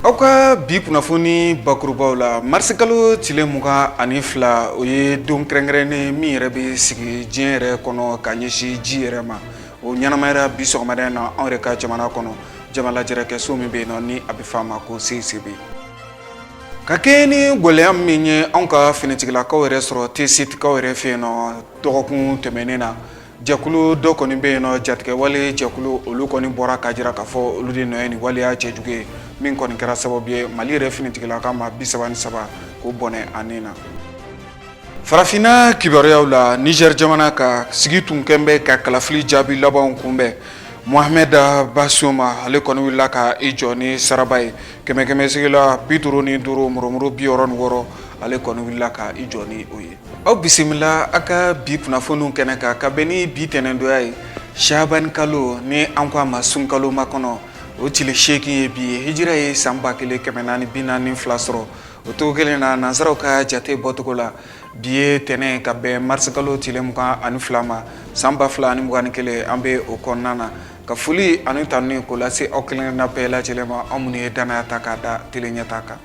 Auka bi kunnafoni bakurubaw la marsikalo tile muga ani fila o ye don kɛrɛnkɛrɛnnen min yɛrɛ bɛ sigi diɲɛ yɛrɛ kɔnɔ ka ɲɛsin ji yɛrɛ ma o ɲɛnamayara bi sɔgɔmada na anw yɛrɛ ka jamana kɔnɔ jamalajɛrɛkɛso min bɛ yen nɔ ni a bɛ f'a ma ko CCB ka kɛ ni gɛlɛya min ye anw ka finitigilakaw yɛrɛ sɔrɔ T-Sitikaw yɛrɛ fɛ yen nɔ dɔgɔkun tɛmɛnen na jɛkulu dɔ kɔni bɛ yen nɔ jatigɛwale jɛkulu olu kɔni bɔra ka jira k'a fɔ olu de nɔ ye nin waleya cɛjugu ye min kɔni kɛra sababu ye Mali yɛrɛ finitigilaka ma 33 ko bɔnɛ ani na farafinna kibaruyaw la Niger jamana ka sigi tun kɛn bɛ ka kalafili jaabi labanw kunbɛn Mohamed Bazoum ale kɔni wulila ka i jɔ ni saraba ye kɛmɛ sigi la 55 murumuru 66 ale kɔni wulila ka i jɔ ni o ye aw bisimila a ka bi kunnafoniw kɛnɛ kan ka bɛn ni bi tɛnɛndoya ye Shaban kalo ni an ko a ma sunkalo makɔnɔ o tile 8 ye bi ye hijira ye san 1442 sɔrɔ o togo kelen na nansaraw ka jate bɔtogo la bi ye tɛnɛ ka bɛn marsikalo tile 22 ma san 2021 an bɛ o kɔnɔna na ka foli ani tanu ko lase aw kelen na bɛɛ lajɛlen ma aw minnu ye danaya ta k'a da tele ɲɛta kan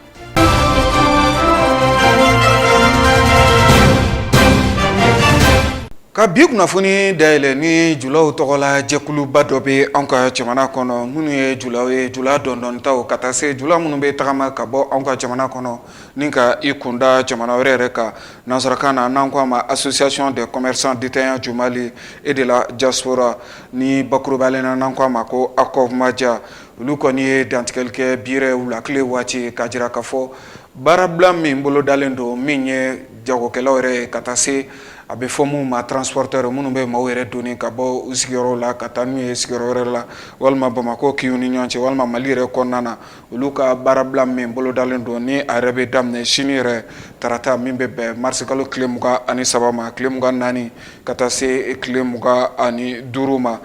ka bi kunnafoni dayɛlɛ ni julaw tɔgɔ la jɛkuluba dɔ bɛ anw ka jamana kɔnɔ minnu ye julaw ye jula dɔndɔntaw ka taa se jula minnu bɛ tagama ka bɔ anw ka jamana kɔnɔ ni ka i kunda jamana wɛrɛ yɛrɛ kan nansarakan na n'an ko a ma association des commerçants détaillants du Mali et de la diaspora ni bakurubalen na n'an ko a ma ko ACOVMADIA olu kɔni ye dantigɛli kɛ bi yɛrɛ wulakile waati ka jira k'a fɔ baarabila min bolo dalen don min ye jagokɛlaw yɛrɛ ye ka taa se a bɛ fɔ minnu ma transporteur minnu bɛ maaw yɛrɛ donni ka bɔ u sigiyɔrɔ la ka taa n'u ye sigiyɔrɔ wɛrɛ la walima Bamako Kiyu ni ɲɔgɔn cɛ walima Mali yɛrɛ kɔnɔna na olu ka baarabila min bolo dalen don ni a yɛrɛ bɛ daminɛ sini yɛrɛ tarata min bɛ bɛn marsikalo tile 23 ma tile 24 ka taa se tile 25 ma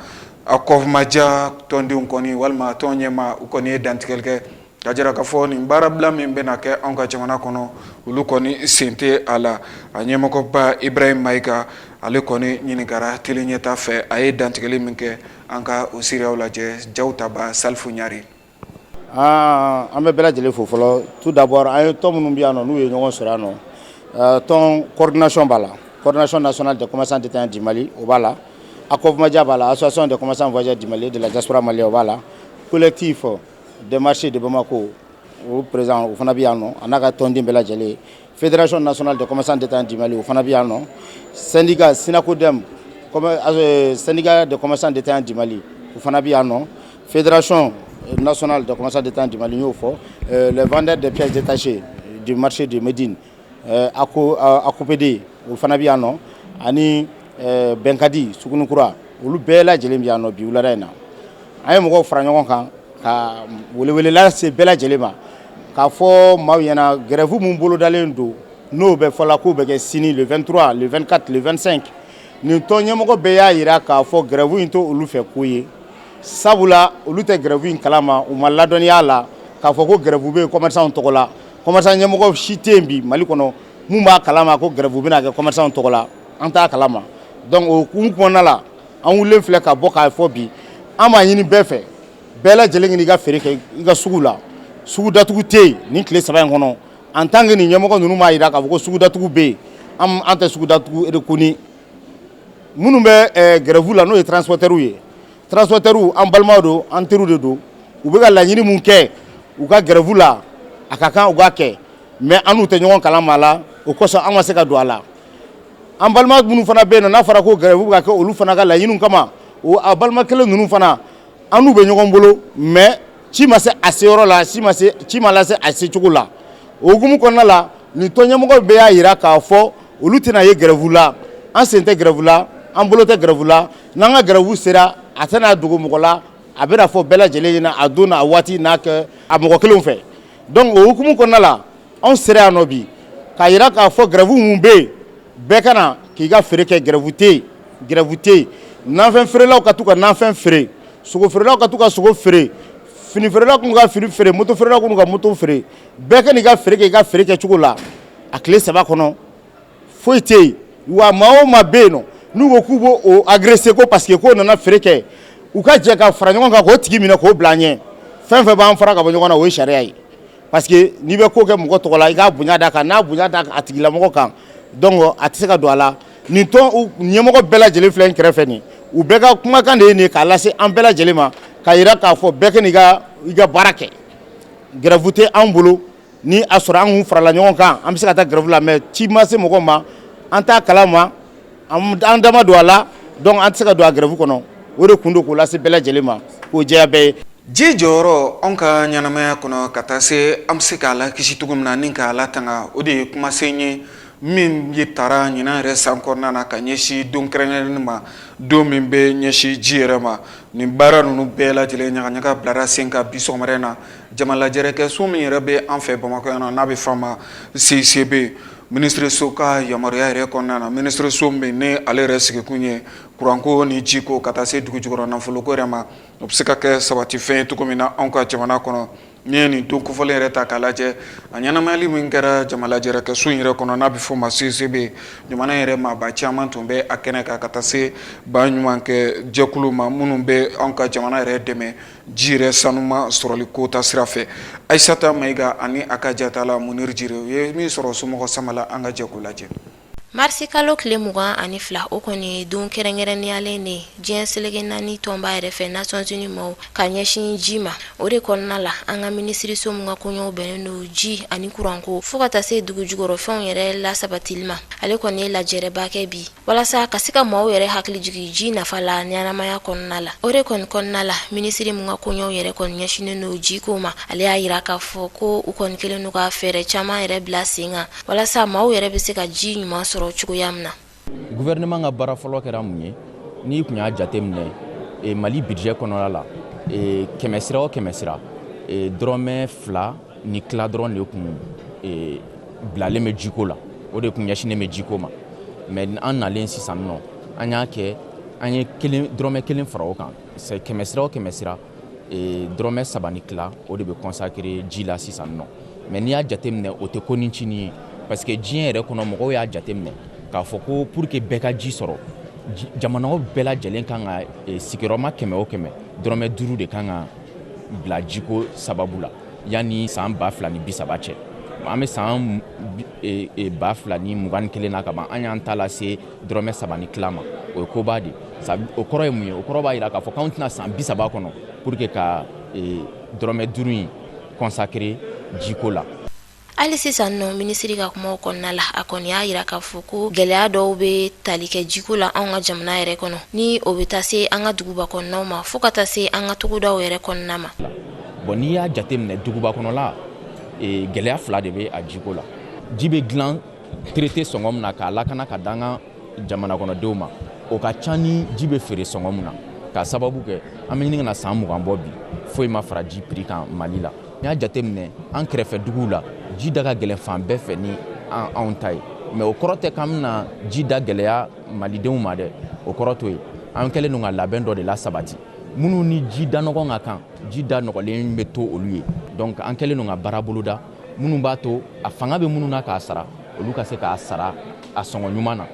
ACOVMADIA tɔndenw kɔni walima tɔn ɲɛma u kɔni ye dantigɛli kɛ ka jira k'a fɔ nin baarabila min bɛna kɛ anw ka jamana kɔnɔ olu kɔni sen tɛ a la a ɲɛmɔgɔba Ibrahim Mayiga ale kɔni ɲininkara tele ɲɛta fɛ a ye dantigɛli min kɛ an ka o seereyaw lajɛ Jawutaba Salifu Ɲari an bɛ bɛɛ lajɛlen fo fɔlɔ tout d'abord an ye tɔn minnu bɛ yan nɔ n'u ye ɲɔgɔn sɔrɔ yan nɔ tɔn coordination b'a la coordination nationale des commerçants détaillants du Mali o b'a la ACOVMADIA b'a la association des commerçants voyageurs du Mali de la diaspora malienne o b'a la collectif des marchés de Bamako au présent au fana bɛ yan nɔ a n'a ka tɔnden bɛɛ lajɛlen fédération nationale des commerçants détaillants du Mali o fana bɛ yan nɔ syndicat SINACODEM syndicat des commerçants détaillants du Mali o fana bɛ yan nɔ fédération nationale des commerçants détaillants du Mali n y'o fɔ les vendeurs de pièces détachées du marché de Médine ACOPD o fana bɛ yan nɔ ani Bɛnkadi Sugunukura olu bɛɛ lajɛlen bɛ yan nɔ bi wulada in na an ye mɔgɔw fara ɲɔgɔn kan ka welewelela se bɛɛ lajɛlen ma k'a fɔ maaw ɲɛna grève mun bolodalen don n'o bɛ fɔla k'o bɛ kɛ sini le 23 le 24 le 25 nin tɔn ɲɛmɔgɔ bɛɛ y'a jira k'a fɔ grève in to olu fɛ ko ye sabula olu tɛ grève in kalama u ma ladɔnniya la k'a fɔ ko grève bɛ commerçants tɔgɔ la commerçant ɲɛmɔgɔ si tɛ yen bi Mali kɔnɔ mun b'a kalama ko grève bɛna kɛ commerçants tɔgɔ la an t'a kalama donc o kun kɔnɔna la an wulilen filɛ ka bɔ k'a fɔ bi an b'a ɲini bɛɛ fɛ bɛɛ lajɛlen k'i ka feere kɛ i ka sugu la sugu datugu tɛ yen nin tile 3 in kɔnɔ en tant que nin ɲɛmɔgɔ ninnu m'a jira k'a fɔ ko sugu datugu bɛ yen an tɛ sugu datugu reconni minnu bɛ grève la n'o ye transporteurs ye transporteurs an balimaw don an teriw de don u bɛ ka laɲini mun kɛ u ka grève la a ka kan u k'a kɛ mais an n'u tɛ ɲɔgɔn kalama la o kosɔn an ma se ka don a la an balima minnu fana bɛ yen nɔ n'a fɔra ko grève bɛ ka kɛ olu fana ka laɲiniw kama a balima kelen ninnu fana an n'u bɛ ɲɔgɔn bolo mais ci ma se a seyɔrɔ la ci ma lase a secogo la o hukumu kɔnɔna la nin tɔnɲɛmɔgɔ bɛɛ y'a jira k'a fɔ olu tɛna ye grève la an sen tɛ grève la an bolo tɛ grève la n'an ka grève sera a tɛna dogo mɔgɔ la a bɛna fɔ bɛɛ lajɛlen ɲɛna a don n'a waati n'a kɛ a mɔgɔ kelenw fɛ donc o hukumu kɔnɔna la anw sera yan nɔ bi k'a jira k'a fɔ grève mun bɛ yen bɛɛ ka na k'i ka feere kɛ grève tɛ yen nanfɛn feerelaw ka t'u ka nanfɛn feere sogo feerelaw ka t'u ka sogo feere fini feerelaw kun ka fini feere moto feerelaw kun ka moto feere bɛɛ ka n'i ka feere kɛ i ka feere kɛcogo la a tile 3 kɔnɔ foyi tɛ yen wa maa o maa bɛ yen nɔ n'u ko k'u b'o agresser ko parce que k'o nana feere kɛ u ka jɛ ka fara ɲɔgɔn kan k'o tigi minɛ k'o bila an ɲɛ fɛn fɛn b'an fara ka bɔ ɲɔgɔn na o ye sariya ye parce que n'i bɛ ko kɛ mɔgɔ tɔgɔ la i k'a bonya d'a kan n'a bonya d'a a tigilamɔgɔ kan donc a tɛ se ka don a la nin tɔn ɲɛmɔgɔ bɛɛ lajɛlen filɛ n kɛrɛfɛ nin u bɛɛ ka kumakan de ye nin k'a lase an bɛɛ lajɛlen ma k'a jira k'a fɔ bɛɛ ka n'i ka baara kɛ grève tɛ an bolo ni a sɔrɔ an kun farala ɲɔgɔn kan an bɛ se ka taa grève la mais ci ma se mɔgɔ ma an t'a kalama an dama don a la donc an tɛ se ka don a grève kɔnɔ o de kun don k'o lase bɛɛ lajɛlen ma k'o jɛya bɛɛ ye. ji jɔyɔrɔ anw ka ɲɛnamaya kɔnɔ ka taa se an bɛ se k'a la kisi cogo min na ni k'a latanga o de ye kumasen ye min ye taara ɲinan yɛrɛ san kɔnɔna na ka ɲɛsin don kɛrɛnkɛrɛnnen ma don min bɛ ɲɛsin ji yɛrɛ ma nin baara ninnu bɛɛ lajɛlen ɲagaɲaga bilara sen kan bi sɔgɔmada in na jama lajɛrɛkɛ so min yɛrɛ bɛ an fɛ bamakɔ yan nɔ n'a bɛ f'a ma CICB ministre so ka yamaruya yɛrɛ kɔnɔna na ministre so min ni ale yɛrɛ sigikun ye kuranko ni jiko ka taa se dugu jukɔrɔ nafoloko yɛrɛ ma o bɛ se ka kɛ sabatifɛn ye cogo min na anw ka jamana kɔnɔ n'i ye nin don kofɔlen yɛrɛ ta k'a lajɛ a ɲɛnamayali min kɛra jama lajɛrɛkɛ so in yɛrɛ kɔnɔ n'a bɛ fɔ o ma CICB jamana yɛrɛ maaba caman tun bɛ a kɛnɛ kan ka taa se ba ɲuman kɛ jɛkulu ma minnu bɛ anw ka jamana yɛrɛ dɛmɛ ji yɛrɛ sanuma sɔrɔli ko ta sira fɛ Ayisata Mayiga ani a ka jatala Muniri Jire u ye min sɔrɔ somɔgɔ samala an ka jɛ k'o lajɛ. Marsi kalo tile 22 o kɔni don kɛrɛnkɛrɛnniyalen de diɲɛ selege naani tɔnba yɛrɛ fɛ Nations Unies mɔgɔw ka ɲɛsin ji ma o de kɔnɔna la an ka minisiriso mun ka kɔɲɔw bɛnnen don ji ani kuranko fo ka taa se dugu jukɔrɔ fɛnw yɛrɛ lasabatili ma ale kɔni ye lajɛrɛba kɛ bi walasa ka se ka maaw yɛrɛ hakili jigin ji nafa la ɲɛnamaya kɔnɔna la o de kɔni kɔnɔna la minisiri mun ka kɔɲɔw yɛrɛ kɔni ɲɛsinnen don ji ko ma ale y'a yira k'a fɔ ko u kɔni kelen n'u ka fɛɛrɛ caman yɛrɛ bila sen kan walasa maaw yɛrɛ bɛ se ka ji ɲuman sɔrɔ cogoya min na. Gouvernement ka baara fɔlɔ kɛra mun ye n'i kun y'a jate minɛ Mali budget kɔnɔna la kɛmɛ sira o kɛmɛ sira dɔrɔmɛ 2 ni tila dɔrɔn de kun bilalen bɛ jiko la o de kun ɲɛsinnen bɛ jiko ma mais an nalen sisan nɔ an y'a kɛ an ye dɔrɔmɛ 1 fara o kan kɛmɛ sira o kɛmɛ sira dɔrɔmɛ 3 ni tila o de bɛ consacrer ji la sisan nɔ mais n'i y'a jate minɛ o tɛ ko ni cini ye parce que diɲɛ yɛrɛ kɔnɔ mɔgɔw y'a jate minɛ k'a fɔ ko pour que bɛɛ ka ji sɔrɔ jamanaw bɛɛ lajɛlen kan ka sigiyɔrɔma 100 o 100 dɔrɔmɛ 5 de kan ka bila jiko sababu la yanni san 2030 cɛ an bɛ san 2021 na ka ban an y'an ta lase dɔrɔmɛ 3 ni tila ma o ye koba de o kɔrɔ ye mun ye o kɔrɔ b'a jira k'a fɔ k'anw tɛna san 30 kɔnɔ pour que ka dɔrɔmɛ 5 in consacrer jiko la. Ali sisan nɔ minisiri ka kumaw kɔnɔna la a kɔni y'a yira k'a fɔ ko gɛlɛya dɔw bɛ tali kɛ jiko la anw ka jamana yɛrɛ kɔnɔ ni o bɛ taa se an ka duguba kɔnɔnaw ma fo ka taa se an ka togodaw yɛrɛ kɔnɔna ma. Bon n'i y'a jate minɛ duguba kɔnɔla gɛlɛya 2 de bɛ a jiko la ji bɛ dilan traité sɔngɔ min na k'a lakana ka d'an ka jamana kɔnɔdenw ma o ka ca ni ji bɛ feere sɔngɔ min na k'a sababu kɛ an bɛ ɲini ka na san 20 bɔ bi foyi ma fara ji prix kan Mali la. N'i y'a jate minɛ an kɛrɛfɛ duguw la ji da ka gɛlɛn fan bɛɛ fɛ ni anw ta ye mais o kɔrɔ tɛ k'an bɛna ji da gɛlɛya malidenw ma dɛ o kɔrɔ to ye an kɛlen don ka labɛn dɔ de la sabati minnu ni ji da nɔgɔ ka kan ji da nɔgɔlen bɛ to olu ye donc an kɛlen don ka baara boloda minnu b'a to a fanga bɛ minnu na k'a sara olu ka se k'a sara a sɔngɔ ɲuman na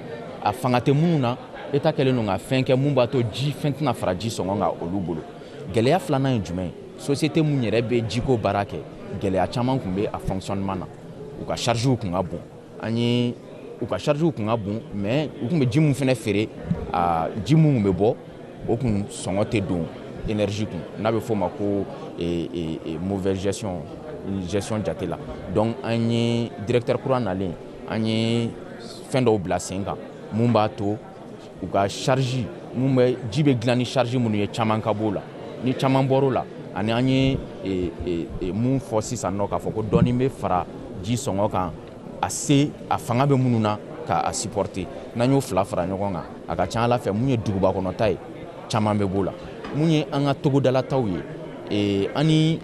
a fanga tɛ minnu na État kɛlen don ka fɛn kɛ mun b'a to ji fɛn tɛna fara ji sɔngɔ kan olu bolo gɛlɛya 2nan ye jumɛn ye société mun yɛrɛ bɛ jiko baara kɛ gɛlɛya caman kun bɛ a fonctionnement na u ka chargew kun ka bon u ka chargew kun ka bon mais u kun bɛ ji mun fɛnɛ feere ji mun bɛ bɔ o kun sɔngɔ tɛ don énergie kun n'a bɛ fɔ ma ko mauvaise gestion jate la donc an ye directeur kura nalen an ye fɛn dɔw bila sen kan mun b'a to u ka charge mun bɛ ji bɛ dilan ni charge minnu ye caman ka b'o la ni caman bɔr'o la ani an ye mun fɔ sisan nɔ k'a fɔ ko dɔɔni bɛ fara ji sɔngɔ kan a fanga bɛ minnu na k'a supporter n'an y'o 2 fara ɲɔgɔn kan a ka ca Ala fɛ mun ye duguba kɔnɔta ye caman bɛ b'o la mun ye an ka togodalataw ye ani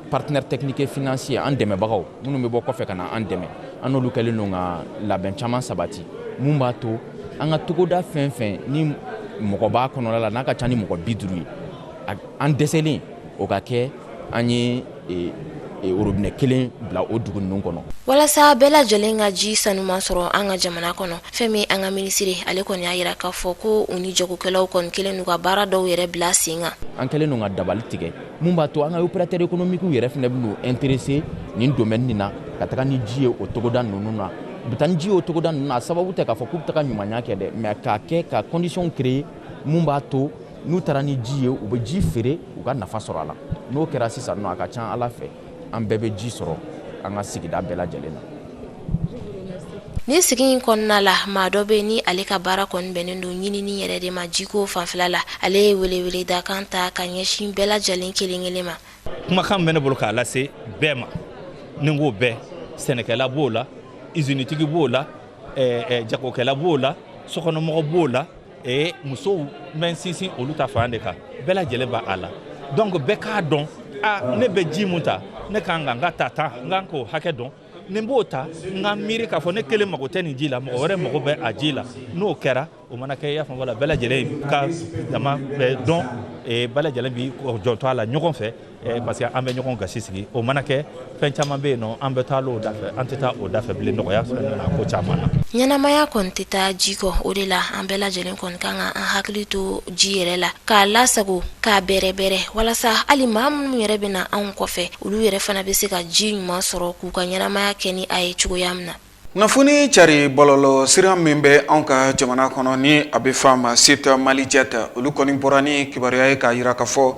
partenaire technique et financier an dɛmɛbagaw minnu bɛ bɔ kɔfɛ ka na an dɛmɛ an n'olu kɛlen don ka labɛn caman sabati mun b'a to an ka togoda fɛn fɛn ni mɔgɔ b'a kɔnɔla la n'a ka ca ni mɔgɔ 50 ye an dɛsɛlen o ka kɛ an ye robinet kelen bila o dugu ninnu kɔnɔ. Walasa bɛɛ lajɛlen ka ji sanuman sɔrɔ an ka jamana kɔnɔ, fɛn min an ka minisiri ale kɔni y'a yira k'a fɔ ko u ni jagokɛlaw kɔni kelen n'u ka baara dɔw yɛrɛ bila sen kan. An kɛlen n'o ka dabali tigɛ mun b'a to an ka opérateur économique yɛrɛ fɛnɛ bɛn'u intéressé nin domaine nin na ka taga ni ji ye o togoda ninnu na. U bɛ taa ni ji ye o togoda ninnu na a sababu tɛ k'a fɔ k'u bɛ taga ɲumanya kɛ dɛ, mais k'a kɛ ka condition créer mun b'a to n'u taara ni ji ye u bɛ ji feere u ka nafa sɔrɔ a la. N'o kɛra sisan nɔ a ka ca Ala fɛ an bɛɛ bɛ ji sɔrɔ an ka sigida bɛɛ lajɛlen na. Ni sigi in kɔnɔna la maa dɔ bɛ ni ale ka baara kɔni bɛnnen don ɲinini yɛrɛ de ma jiko fanfɛla la, ale ye welewele da kan ta ka ɲɛsin bɛɛ lajɛlen kelen kelen ma. Kumakan bɛ ne bolo k'a lase bɛɛ ma, ni ko bɛɛ, sɛnɛkɛla b'o la, izinitigi b'o la, jagokɛla b'o la, sokɔnɔmɔgɔ b'o la, musow bɛ sinsin olu ta fan de kan, bɛɛ lajɛlen b'a a la. Donc bɛɛ k'a dɔn ne bɛ ji mun ta ne kan ka n ka ta n kan k'o hakɛ dɔn, nin b'o ta n ka miiri k'a fɔ ne kelen mago tɛ nin ji la, mɔgɔ wɛrɛ mago bɛ a ji la. N'o kɛra o mana kɛ i y'a fɔ wala bɛɛ lajɛlen ka dama bɛ dɔn, bɛɛ lajɛlen bi jɔntɔ a la ɲɔgɔn fɛ parce que an bɛ ɲɔgɔn gasi sigi. O mana kɛ fɛn caman bɛ yen nɔ an bɛ taa o da fɛ, an tɛ taa o da fɛ bilen, nɔgɔya fɛnɛ ko caman na. Ɲɛnamaya kɔni tɛ taa ji kɔ, o de la an bɛɛ lajɛlen kɔni kan ka an hakili to ji yɛrɛ la k'a lasago k'a bɛrɛbɛrɛ walasa hali maa minnu yɛrɛ bɛ na anw kɔfɛ olu yɛrɛ fana bɛ se ka ji ɲuman sɔrɔ k'u ka ɲɛnamaya kɛ ni a ye cogoya min na. Kunnafoni cari bɔlɔlɔ sira min bɛ anw ka jamana kɔnɔ ni a bɛ fɔ a ma site Malijet olu kɔni bɔra ni kibaruya ye k'a yira k'a fɔ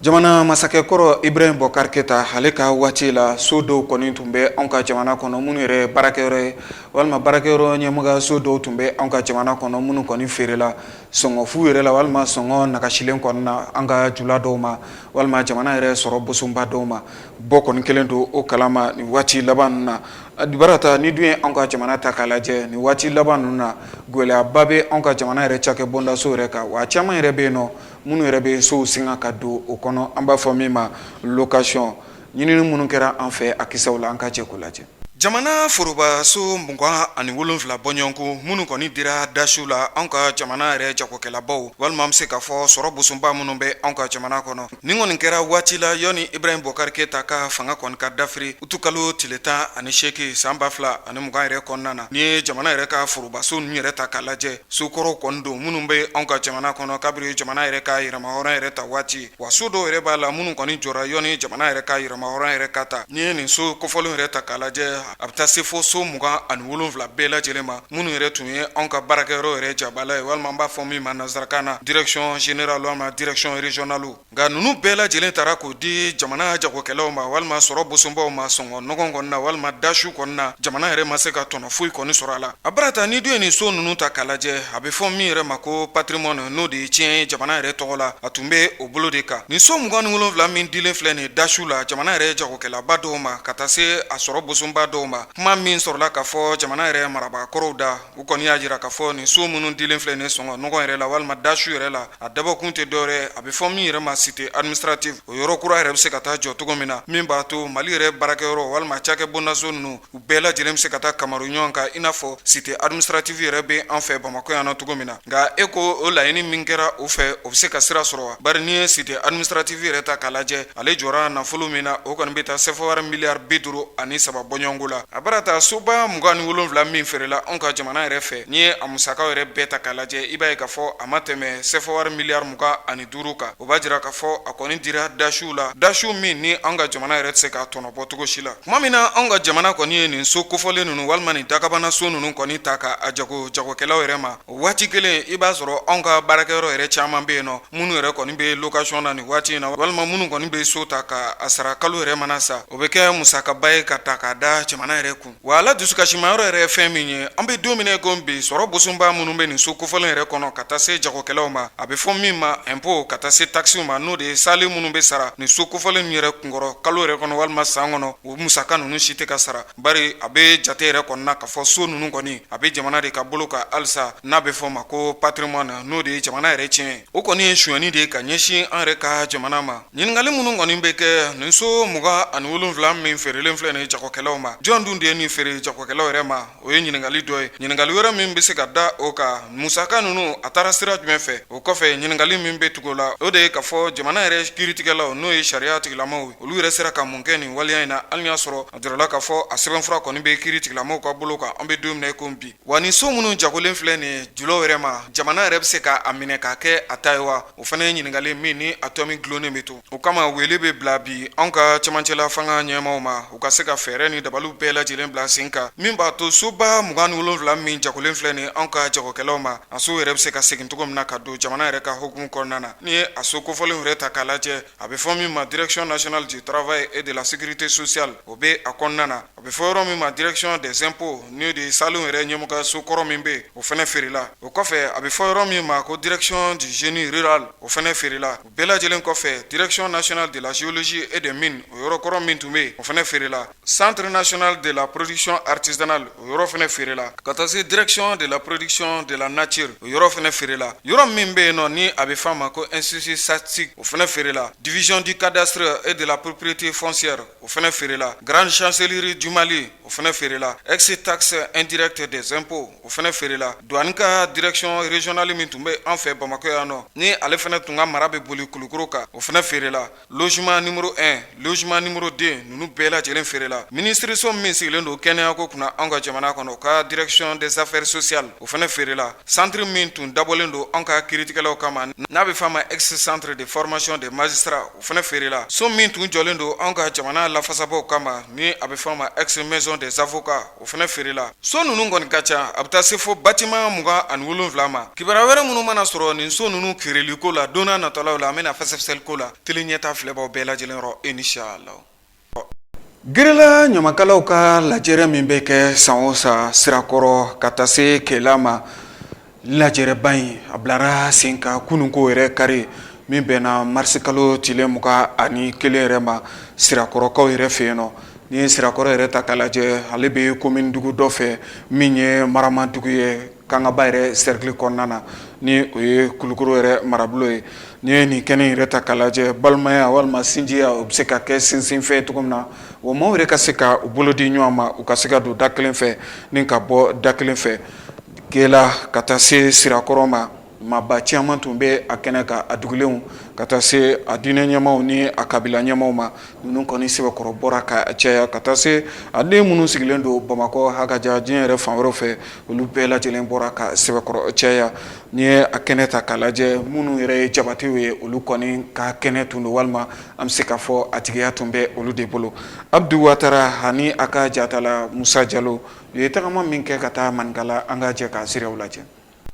jamana masakɛkɔrɔ Ibrahim Bokar Keta ale ka waati la so dɔw kɔni tun bɛ anw ka jamana kɔnɔ minnu yɛrɛ baarakɛyɔrɔ ye walima baarakɛyɔrɔ ɲɛmɔgɔ so dɔw tun bɛ anw ka jamana kɔnɔ minnu kɔni feerela sɔngɔ fu yɛrɛ la walima sɔngɔ nagasilen kɔni na an ka jula dɔw ma walima jamana yɛrɛ sɔrɔ bosunba dɔw ma bɔ kɔni kelen don o kalama ni waati laban ninnu na. Barata ni dun ye anw ka jamana ta k'a lajɛ ni waati laban ninnu na gɛlɛyaba bɛ anw ka jamana yɛrɛ cakɛ bondaso yɛrɛ kan wa caman yɛrɛ bɛ yen nɔ minnu yɛrɛ bɛ sow singa ka don o kɔnɔ an b'a fɔ min ma location ɲinini minnu kɛra an fɛ a kisɛw la an ka jɛ k'o lajɛ. Jamana forobaso 27 bɔɲɔgɔnko minnu kɔni dira dasiw la anw ka jamana yɛrɛ jagokɛlabaw walima an bɛ se k'a fɔ sɔrɔ bosunba minnu bɛ anw ka jamana kɔnɔ ni kɔni kɛra waati la yɔni Ibrahim Bokar Keta ka fanga kɔni ka dafiri utukalo tile 18 san 2020 yɛrɛ kɔnɔna na ni ye jamana yɛrɛ ka forobaso ninnu yɛrɛ ta k'a lajɛ sokɔrɔw kɔni don minnu bɛ anw ka jamana kɔnɔ kabiri jamana yɛrɛ ka yɛrɛma hɔrɔn yɛrɛ ta waati wa so dɔw yɛrɛ b'a la minnu kɔni jɔra yɔni jamana yɛrɛ ka yɛrɛma hɔrɔn yɛrɛ ka ta ni ye nin so kofɔlenw yɛrɛ ta k'a lajɛ a bɛ taa se fo so 27 bɛɛ lajɛlen ma minnu yɛrɛ tun ye anw ka baarakɛyɔrɔ yɛrɛ jabala ye walima an b'a fɔ min ma nanzarakan na direction générale walima direction régionale nka ninnu bɛɛ lajɛlen taara k'o di jamana jagokɛlaw ma walima sɔrɔ bosunbaw ma sɔngɔ nɔgɔn kɔni na walima dasiw kɔni na jamana yɛrɛ ma se ka tɔnɔ foyi kɔni sɔrɔ a la a barata ni dun ye nin so ninnu ta k'a lajɛ a bɛ fɔ min yɛrɛ ma ko patrimoine n'o de ye tiɲɛ ye jamana yɛrɛ tɔgɔ la a tun bɛ o bolo de kan nin so 27 min dilen filɛ nin dasiw la jamana yɛrɛ jagokɛlaba dɔw ma ka taa se a sɔrɔ bosunba dɔw ma kuma min sɔrɔla k'a fɔ jamana yɛrɛ marabakɔrɔw da u kɔni y'a jira k'a fɔ nin so minnu dilen filɛ nin sɔngɔ nɔgɔn yɛrɛ la walima dasiw yɛrɛ la a dabɔkun tɛ dɔwɛrɛ a bɛ fɔ min yɛrɛ ma cité administrative o yɔrɔ kura yɛrɛ bɛ se ka taa jɔ cogo min na min b'a to Mali yɛrɛ baarakɛyɔrɔ walima cakɛ bondaso ninnu u bɛɛ lajɛlen bɛ se ka taa kamaru ɲɔgɔn kan i n'a fɔ cité administrative yɛrɛ bɛ an fɛ Bamakɔ yan nɔ cogo min na nka e ko o laɲini min kɛra o fɛ o bɛ se ka sira sɔrɔ wa bari n'i ye cité administrative yɛrɛ ta k'a lajɛ ale jɔra nafolo min na o kɔni bɛ taa CFA miliyari 53 bɔɲɔgɔnko la a bara ta soba 27 min feerela anw ka jamana yɛrɛ fɛ n'i ye a musakaw yɛrɛ bɛɛ ta k'a lajɛ i b'a ye k'a fɔ a ma tɛmɛ CFA miliyari 25 kan o b'a jira k'a fɔ a kɔni dira dasiw la dasiw min ni an ka jamana yɛrɛ tɛ se k'a tɔnɔ bɔ cogo si la tuma min na anw ka jamana kɔni ye nin so kofɔlen ninnu walima nin dagabana so ninnu kɔni ta k'a jagokɛlaw yɛrɛ ma o waati kelen i b'a sɔrɔ anw ka baarakɛyɔrɔ yɛrɛ caman bɛ yen nɔ minnu yɛrɛ kɔni bɛ location na nin waati in na walima minnu kɔni bɛ so ta k'a sara kalo yɛrɛ mana sa o bɛ kɛ musakaba ye ka ta k'a da jamana yɛrɛ kun wa ala dusukasimayɔrɔ yɛrɛ ye fɛn min ye an bɛ don min ko bi sɔrɔ bosunba minnu bɛ nin so kofɔlen yɛrɛ kɔnɔ ka taa se jagokɛlaw ma a bɛ fɔ min ma impôt ka taa se taxes ma n'o de ye sale minnu bɛ sara nin so kofɔlen min yɛrɛ kunkɔrɔ kalo yɛrɛ kɔnɔ walima san kɔnɔ o musaka ninnu si tɛ ka sara bari a bɛ jate yɛrɛ kɔnɔna k'a fɔ so ninnu kɔni a bɛ jamana de ka bolo kan halisa n'a bɛ fɔ ma ko patrimoine n'o de ye jamana yɛrɛ tiɲɛ o kɔni ye sonyani de ye ka ɲɛsin an yɛrɛ ka jamana ma ɲininkali minnu kɔni bɛ kɛ nin so 27 min feerelen filɛ nin jagokɛlaw ma jɔn dun de ye nin feere jagokɛlaw yɛrɛ ma o ye ɲiningali dɔ ye ɲiningali wɛrɛ min bɛ se ka da o kan musaka ninnu a taara sira jumɛn fɛ o kɔfɛ ɲiningali min bɛ tugu la o de ye k'a fɔ jamana yɛrɛ kiiritigɛlaw n'o ye sariya tigilamaw olu yɛrɛ sera ka mun kɛ nin waleya in na hali y'a sɔrɔ a jirala k'a fɔ a sɛbɛnfura kɔni bɛ kiiritigilamaw ka bolo kan an bɛ don min na i ko bi wa nin so minnu jagolen filɛ nin ye julaw yɛrɛ ma jamana yɛrɛ bɛ se k'a minɛ k'a kɛ a ta ye wa o fana ye ɲiningali min ni a tɔ min gulonnen bɛ to o kama wele bɛ bila bi anw ka cɛmancɛla fanga ɲɛmaw ma u ka se ka fɛɛrɛ ni dabaliw bɛɛ lajɛlen bila sen kan min b'a to soba 27 min jagolen filɛ nin anw ka jagokɛlaw ma a so yɛrɛ bɛ se ka segin cogo min na ka don jamana yɛrɛ ka hukumu kɔnɔna na ni ye a so kofɔlen yɛrɛ ta k'a lajɛ a bɛ fɔ min ma direction nationale du travail et de la sécurité sociale o bɛ a kɔnɔna na a bɛ fɔ yɔrɔ min ma direction des impôts ni de salon yɛrɛ ɲɛmɔgɔ so kɔrɔ min bɛ o fana feerela o kɔfɛ a bɛ fɔ yɔrɔ min ma ko direction du génie rural o fana feerela o bɛɛ lajɛlen kɔfɛ direction nationale de la géologie et des mines o yɔrɔ kɔrɔ min tun bɛ o fana feerela centre national de la production artisanale o yɔrɔ fana feerela ka taa se direction de la production de la nature o yɔrɔ fana feerela yɔrɔ min bɛ yen nɔ ni a bɛ fɔ a ma ko institut statistique o fana feerela division du cadastre et de la propriété foncière o fana feerela grande chancellerie du Mali o fana feerela ex taxe indirecte des impôts o fana feerela douane ka direction régionale min tun bɛ an fɛ Bamakɔ yan nɔ ni ale fana tun ka mara bɛ boli Kulukoro kan o fana feerela logement numéro 1 logement numéro 2 ninnu bɛɛ lajɛlen feerela ministre so min sigilen don kɛnɛya ko kunna an ka jamana kɔnɔ o ka direction des affaires sociales o fana feerela centre min tun dabɔlen don an ka kiiritigɛlaw kama n'a bɛ fɔ a ma ex centre de formation des magistrats o fana feerela so min tun jɔlen don an ka jamana lafasabaw kama ni a bɛ fɔ a ma ex maison des avocats o fana feerela so ninnu kɔni ka ca a bɛ taa se fo bâtiment 27 ma kibaruya wɛrɛ minnu mana sɔrɔ nin so ninnu kiiriliko la don n'a natɔlaw la an bɛna fɛsɛfɛsɛliko la teli ɲɛta filɛbaw bɛɛ lajɛlen yɔrɔ inshallah. Gɛrɛla ɲamakalaw ka lajɛrɛ min bɛ kɛ san o san sirakɔrɔ ka taa se kɛla ma lajɛrɛba in a bilara sen kan kununko yɛrɛ kari min bɛnna marisi kalo tile 21 yɛrɛ ma sirakɔrɔkaw yɛrɛ fɛ yen nɔ ni ye sirakɔrɔ yɛrɛ ta k'a lajɛ ale bɛ commune dugu dɔ fɛ min ye maramadugu ye kangaba yɛrɛ cercle kɔnɔna na ni o ye Kulukoro yɛrɛ marabolo ye ni ye nin kɛnɛ yɛrɛ ta k'a lajɛ balimaya walima sinjiya o bɛ se ka kɛ sinsinfɛn cogo min na o maaw yɛrɛ ka se ka u bolo di ɲɔgɔn ma u ka se ka don da kelen fɛ ni ka bɔ da kelen fɛ kɛla ka taa se sirakɔrɔ ma maba caman tun bɛ a kɛnɛ kan a dugulenw ka taa se a diinɛ ɲɛmaw ni a kabila ɲɛmaw ma ninnu kɔni sɛbɛkɔrɔ bɔra ka caya ka taa se a den minnu sigilen don Bamakɔ Hakaja diɲɛ yɛrɛ fan wɛrɛw fɛ olu bɛɛ lajɛlen bɔra ka sɛbɛkɔrɔ caya ni ye a kɛnɛ ta k'a lajɛ minnu yɛrɛ ye jabatiw ye olu kɔni ka kɛnɛ tun don walima an bɛ se k'a fɔ a tigiya tun bɛ olu de bolo Abdu Watara ani a ka jatala Musa Jalo u ye tagama min kɛ ka taa Manikala an ka jɛ ka siraw lajɛ.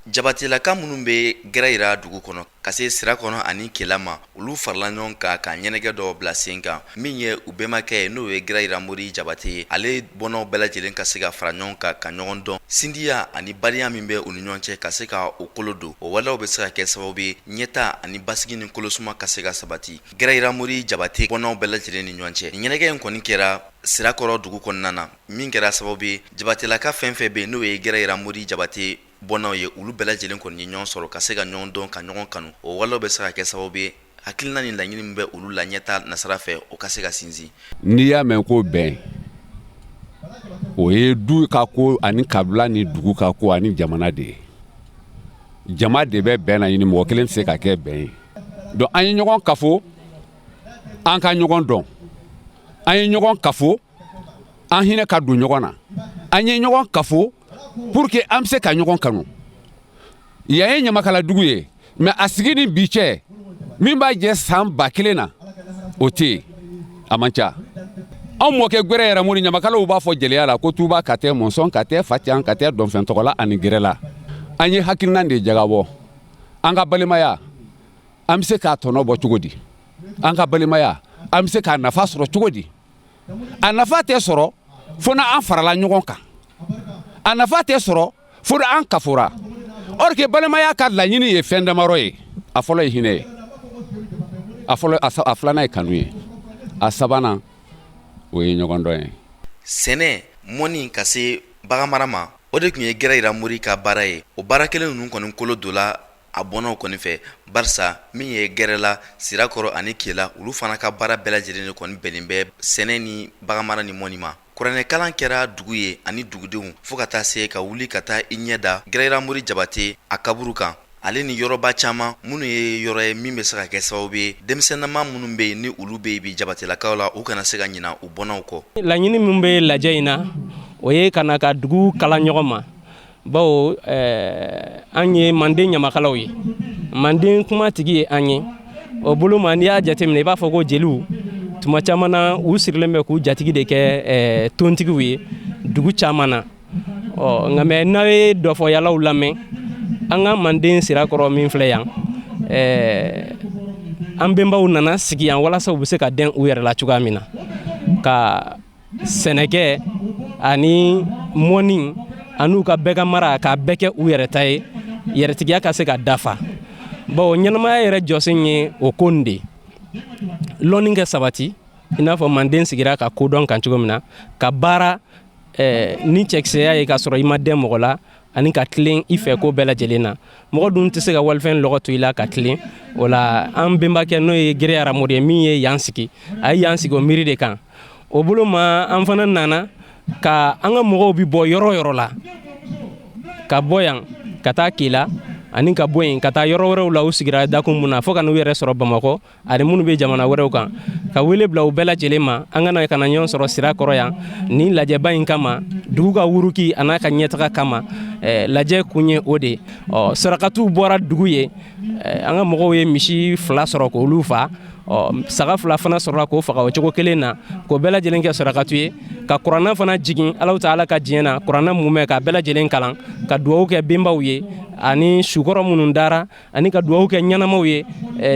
Jabatilaka minnu bɛ gɛrɛ yira dugu kɔnɔ ka se sira kɔnɔ ani kɛla ma olu farala ɲɔgɔn kan ka ɲɛnɛgɛ dɔ bila sen kan min ye u bɛmakɛ ye n'o ye gɛrɛ yira Mori Jabate ye ale bɔnnaw bɛɛ lajɛlen ka se ka fara ɲɔgɔn kan ka ɲɔgɔn dɔn sindiya ani baliya min bɛ u ni ɲɔgɔn cɛ ka se ka o kolo don o waleyaw bɛ se ka kɛ sababu ye ɲɛta ani basigi ni kolosuma ka se ka sabati gɛrɛ yira Mori Jabate bɔnnaw bɛɛ lajɛlen ni ɲɔgɔn cɛ ɲɛnɛgɛ in kɔni kɛra sirakɔrɔ dugu kɔnɔna na min kɛra sababu ye Jabatelaka fɛn fɛn bɛ n'o ye gɛrɛ yira Mori Jabate bɔnnaw ye olu bɛɛ lajɛlen kɔni ye ɲɔgɔn sɔrɔ ka se ka ɲɔgɔn dɔn ka ɲɔgɔn kanu o waleyaw bɛ se ka kɛ sababu ye hakilina ni laɲini min bɛ olu la ɲɛta nasara fɛ o ka se ka sinsin n'i y'a mɛn ko bɛn o ye du ka ko ani kabila ni dugu ka ko ani jamana de ye jama de bɛ bɛn na ɲini mɔgɔ kelen tɛ se ka kɛ bɛn ye donc an ye ɲɔgɔn kafo an ka ɲɔgɔn dɔn an ye ɲɔgɔn kafo an hinɛ ka don ɲɔgɔn na an ye ɲɔgɔn kafo pour que an bɛ se ka ɲɔgɔn kanu yan ye ɲamakala dugu ye mais a sigi ni bi cɛ min b'a jɛ san 1000 na o tɛ yen a man ca anw mɔkɛ gɛrɛ yɛrɛ Mori ɲamakalaw b'a fɔ jeliya la ko tuba ka tɛ mɔnsɔn ka tɛ facan ka tɛ dɔnfɛn tɔgɔla ani gɛrɛla an ye hakilina de jagabɔ an ka balimaya an bɛ se k'a tɔnɔ bɔ cogo di an ka balimaya an bɛ se k'a nafa sɔrɔ cogo di a nafa tɛ sɔrɔ fo na an farala ɲɔgɔn kan a nafa tɛ sɔrɔ fo na an kafora or que balimaya ka laɲini ye fɛn damarɔ ye a fɔlɔ ye hinɛ ye a filanan ye kanu ye a sabanan o ye ɲɔgɔn dɔn ye sɛnɛ mɔni ka se baganmara ma o de tun ye gɛrɛ yira Mori ka baara ye o baara kelen ninnu kɔni kolo dola a bɔnnaw kɔni fɛ barisa min ye gɛrɛla sirakɔrɔ ani kela olu fana ka baara bɛɛ lajɛlen de kɔni bɛnnen bɛ sɛnɛ ni baganmara ni mɔni ma kuranɛ kalan kɛra dugu ye ani dugudenw fo ka taa se ka wuli ka taa I ɲɛ da Garayira Mori Jabate a kaburu kan. Ale ni yɔrɔba caman minnu ye yɔrɔ ye min bɛ se ka kɛ sababu ye denmisɛnnama minnu bɛ ni olu bɛ bi Jabatelakaw la u kana se ka ɲina u bɔnnaw kɔ. Laɲini min bɛ lajɛ in na o ye kana ka dugu kala ɲɔgɔn ma bawo an ye Manden ɲamakalaw ye Manden kuma tigi ye an ye o bolo ma n'i y'a jateminɛ I b'a fɔ ko jeliw tuma caman na u sirilen bɛ k'u jatigi de kɛ tontigiw ye dugu caman na nka mɛ n'a ye dɔfɔyalaw lamɛn an ka Manden sirakɔrɔ min filɛ yan an bɛnbaw nana sigi yan walasa u bɛ se ka dɛn u yɛrɛ la cogoya min na ka sɛnɛkɛ ani mɔni an'u ka bɛɛ ka mara ka bɛɛ kɛ u yɛrɛ ta ye yɛrɛtigiya ka se ka dafa bawo ɲɛnamaya yɛrɛ jɔsen ye o ko nin de lɔnni kɛ sabati I n'a fɔ Manden sigira ka kodɔn kan cogo min na ka baara ni cɛkisɛya ye ka sɔrɔ I ma dɛn mɔgɔ la ani ka tilen I fɛ ko bɛɛ lajɛlen na mɔgɔ dun tɛ se ka walifɛn lɔgɔ to I la ka tilen o la an bɛnbakɛ n'o ye Garayira Mori ye min ye yan sigi a ye yan sigi o miiri de kan o bolo ma an fana nana ka an ka mɔgɔw bi bɔ yɔrɔ yɔrɔ la ka bɔ yan ka taa Kela ani ka bɔ yen ka taa yɔrɔ wɛrɛw la u sigira dakun mun na fo ka n'u yɛrɛ sɔrɔ Bamakɔ ani minnu bɛ jamana wɛrɛw kan ka wele bila u bɛɛ lajɛlen ma an kana ɲɔgɔn sɔrɔ sira kɔrɔ yan ni lajɛba in kama dugu ka wuruki a n'a ka ɲɛtaga kama lajɛ kun ye o de sarakatiw bɔra dugu ye an ka mɔgɔw ye misi 2 sɔrɔ k'olu fa saga 2 fana sɔrɔla k'o faga o cogo kelen na k'o bɛɛ lajɛlen kɛ sarakatu ye ka kuranna fana jigin Alahu Taala ka diɲɛ na kuranna mumɛ ka bɛɛ lajɛlen kalan ka duwawu kɛ bɛnbaw ye ani sukɔrɔ minnu dara ani ka duwawu kɛ ɲɛnamaw ye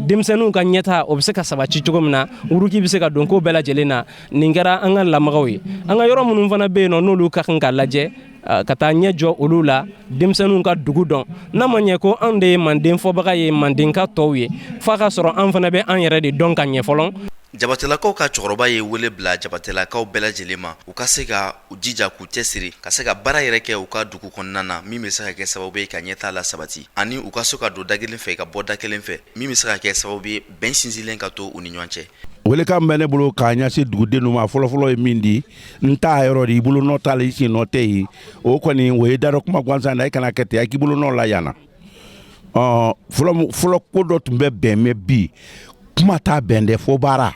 denmisɛnninw ka ɲɛta o bɛ se ka sabati cogo min na wuruki bɛ se ka don ko bɛɛ lajɛlen na nin kɛra an ka lamagaw ye an ka yɔrɔ minnu fana bɛ yen nɔ n'olu ka kan ka lajɛ ka taa ɲɛ jɔ olu la denmisɛnninw ka dugu dɔn n'a ma ɲɛ ko anw de ye Manden fɔbaga ye Mandenka tɔw ye f'a ka sɔrɔ an fana bɛ an yɛrɛ de dɔn ka ɲɛ fɔlɔ. Jabatelakaw ka cɛkɔrɔba ye wele bila Jabatelakaw bɛɛ lajɛlen ma u ka se ka u jija k'u cɛsiri ka se ka baara yɛrɛ kɛ u ka dugu kɔnɔna na min bɛ se ka kɛ sababu ye ka ɲɛtaa la sabati ani u ka se ka don da kelen fɛ ka bɔ da kelen fɛ min bɛ se ka kɛ sababu ye bɛn sinsinlen ka to u ni ɲɔgɔn cɛ. Welekan bɛ ne bolo k'a ɲɛsin dugudenw ma fɔlɔfɔlɔ ye min di n t'a yɔrɔ de I bolo nɔ t'a la I sen nɔ tɛ yen o kɔni o ye dadɔ kuma gansan na I kana kɛ ten a k'i bolo nɔ la yan na fɔlɔ ko dɔ tun bɛ bɛn mɛ bi kuma t'a bɛn dɛ fo baara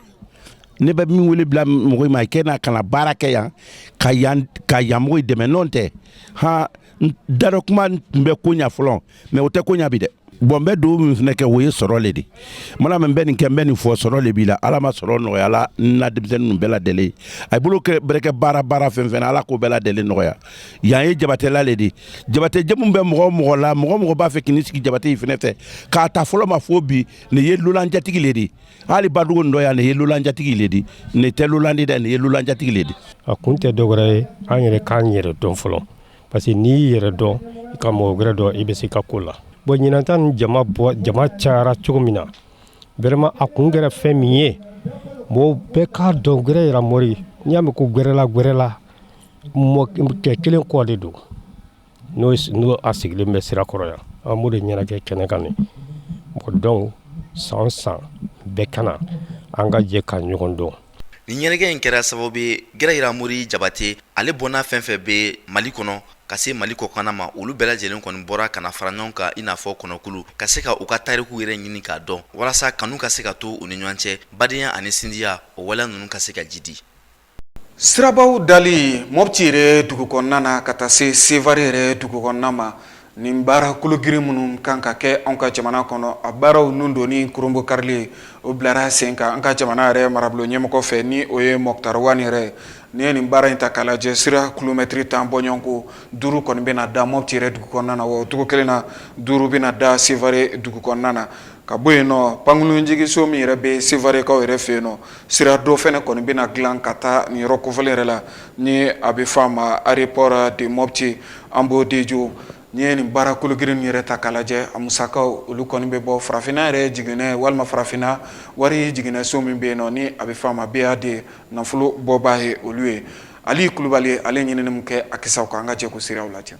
ne bɛ min wele bila mɔgɔ ma I kɛ kana baara kɛ yan ka yan mɔgɔ dɛmɛ n'o tɛ dadɔ kuma tun bɛ ko ɲɛ fɔlɔ mɛ o tɛ ko ɲɛ bi dɛ bon n bɛ dugawu min fana kɛ o ye sɔrɔ le de mana min bɛ nin kɛ n bɛ nin fɔ sɔrɔ le b'i la Ala ma sɔrɔ nɔgɔya la n na denmisɛnnin ninnu bɛɛ lajɛlen a bolo bɛrɛ kɛ baara fɛn fɛn na Ala k'o bɛɛ lajɛlen nɔgɔya yan ye Jabatela le de Jabate jamu bɛ mɔgɔ la mɔgɔ b'a fɛ k'i sigi Jabate fɛnɛ fɛ k'a ta fɔlɔ ma fo bi nin ye lulanjatigi le de hali badugu nin dɔ yan nin ye lulanjatigi le de nin tɛ lulandi dɛ nin ye lulanjatigi le de. A kun tɛ dɔwɛrɛ ye an yɛrɛ k'an yɛrɛ dɔn fɔlɔ parce que n'i y'i yɛrɛ dɔn I ka mɔgɔ wɛrɛ dɔn I bɛ se ka ko la. Bon ɲinanta ni jama cayara cogo min na vraiment a kun kɛra fɛn min ye mɔgɔw bɛɛ k'a dɔn Garayira Mori n'i y'a mɛn ko gwɛrɛla mɔkɛ kelen kɔ de don n'o a sigilen bɛ sira kɔrɔ yan an b'o de ɲɛnakɛ kɛnɛ kan nin bon donc san bɛɛ kana an ka jɛ ka ɲɔgɔn dɔn. Nin ɲɛnajɛ in kɛra sababu ye Garayira Mori Jabate ale bɔnna fɛn fɛn bɛ Mali kɔnɔ ka se Mali kɔkan ma olu bɛɛ lajɛlen kɔni bɔra kana fara ɲɔgɔn kan I n'a fɔ kɔnɔkulu ka se ka u ka tariku yɛrɛ ɲini k'a dɔn walasa kanu ka se ka to u ni ɲɔgɔn cɛ badenya ani sindiya o waleya ninnu ka se ka jidi. Sirabaw dali Mopti yɛrɛ dugu kɔnɔna na ka taa se Sevare yɛrɛ dugu kɔnɔna ma nin baara kologirin minnu kan ka kɛ anw ka jamana kɔnɔ a baaraw nun don ni kurumbo karili o bilara sen kan an ka jamana yɛrɛ marabolo ɲɛmɔgɔ fɛ ni o ye Moktar Wani yɛrɛ ni ye nin baara in ta k'a lajɛ sira kilomɛtiri 10 bɔɲɔgɔnko 5 kɔni bɛna da Mopti yɛrɛ dugu kɔnɔna na wa o cogo kelen na 5 bɛna da Sevare dugu kɔnɔna na ka bɔ yen nɔ pankurunjigiso min yɛrɛ bɛ Sevarekaw yɛrɛ fɛ yen nɔ sira dɔ fɛnɛ kɔni bɛna dilan ka taa nin yɔrɔ kofɔlen yɛrɛ la ni a bɛ fɔ a ma aéroport de Mopti an b'o de jo ni ye nin baara kologirin yɛrɛ ta k'a lajɛ a musakaw olu kɔni bɛ bɔ farafinna yɛrɛ jiginɛ walima farafinna wari jiginɛ so min bɛ yen nɔ ni a bɛ fɔ a ma BAD nafolo bɔbaa ye olu ye Ali Kulubali ale ɲinini min kɛ a kisaw kan an ka jɛ ko siraw lajɛ.